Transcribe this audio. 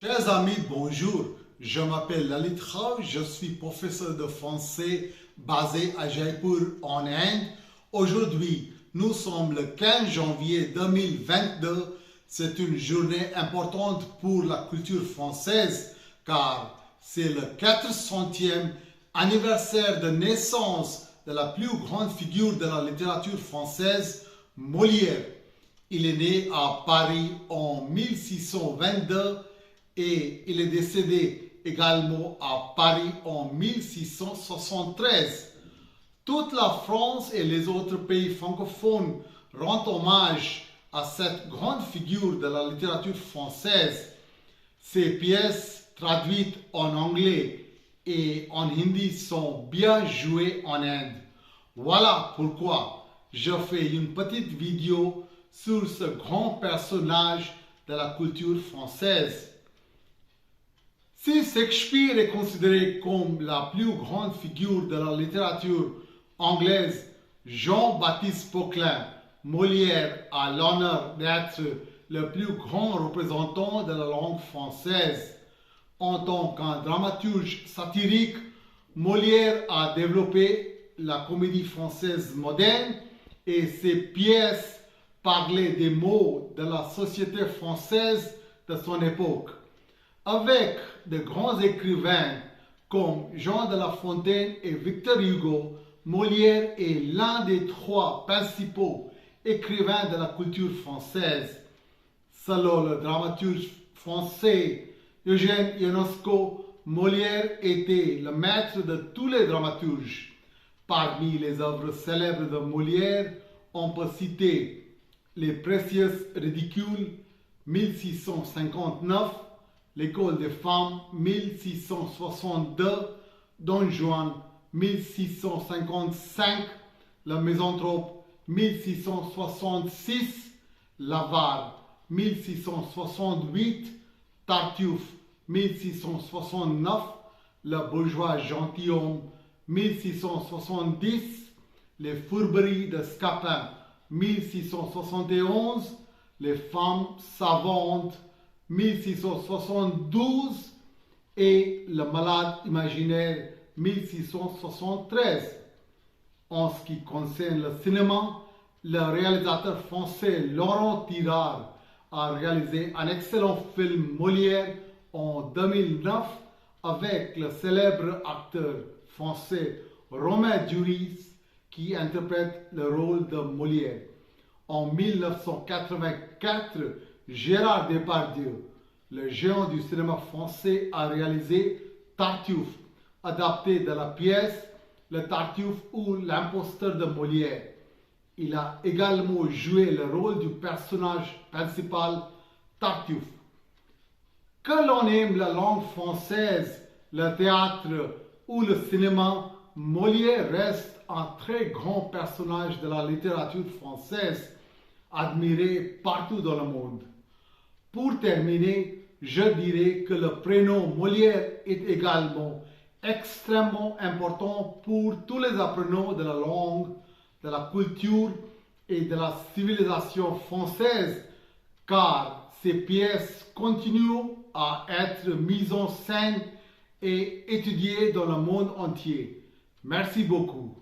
Chers amis, bonjour. Je m'appelle Lalit Rao, je suis professeur de français basé à Jaipur en Inde. Aujourd'hui, nous sommes le 15 janvier 2022. C'est une journée importante pour la culture française car c'est le 400e anniversaire de naissance de la plus grande figure de la littérature française, Molière. Il est né à Paris en 1622 et il est décédé également à Paris en 1673. Toute la France et les autres pays francophones rendent hommage à cette grande figure de la littérature française. Ses pièces traduites en anglais et en hindi sont bien jouées en Inde. Voilà pourquoi je fais une petite vidéo sur ce grand personnage de la culture française. Si Shakespeare est considéré comme la plus grande figure de la littérature anglaise, Jean-Baptiste Poquelin, Molière a l'honneur d'être le plus grand représentant de la langue française. En tant qu'un dramaturge satirique, Molière a développé la comédie française moderne et ses pièces parlaient des maux de la société française de son époque. Avec de grands écrivains comme Jean de La Fontaine et Victor Hugo, Molière est l'un des trois principaux écrivains de la culture française. Selon le dramaturge français Eugène Ionesco, Molière était le maître de tous les dramaturges. Parmi les œuvres célèbres de Molière, on peut citer Les Précieuses Ridicules, 1659, L'École des femmes, 1662, Don Juan, 1655, La Misanthrope, 1666, L'Avare, 1668, Tartuffe, 1669, Le Bourgeois Gentilhomme, 1670, Les Fourberies de Scapin, 1671, Les Femmes savantes, 1672 et Le Malade imaginaire 1673. En ce qui concerne le cinéma, le réalisateur français Laurent Tirard a réalisé un excellent film Molière en 2009 avec le célèbre acteur français Romain Duris qui interprète le rôle de Molière. En 1984, Gérard Depardieu, le géant du cinéma français, a réalisé Tartuffe, adapté de la pièce Le Tartuffe ou l'imposteur de Molière. Il a également joué le rôle du personnage principal Tartuffe. Que l'on aime la langue française, le théâtre ou le cinéma, Molière reste un très grand personnage de la littérature française, admiré partout dans le monde. Pour terminer, je dirais que le prénom Molière est également extrêmement important pour tous les apprenants de la langue, de la culture et de la civilisation française, car ces pièces continuent à être mises en scène et étudiées dans le monde entier. Merci beaucoup.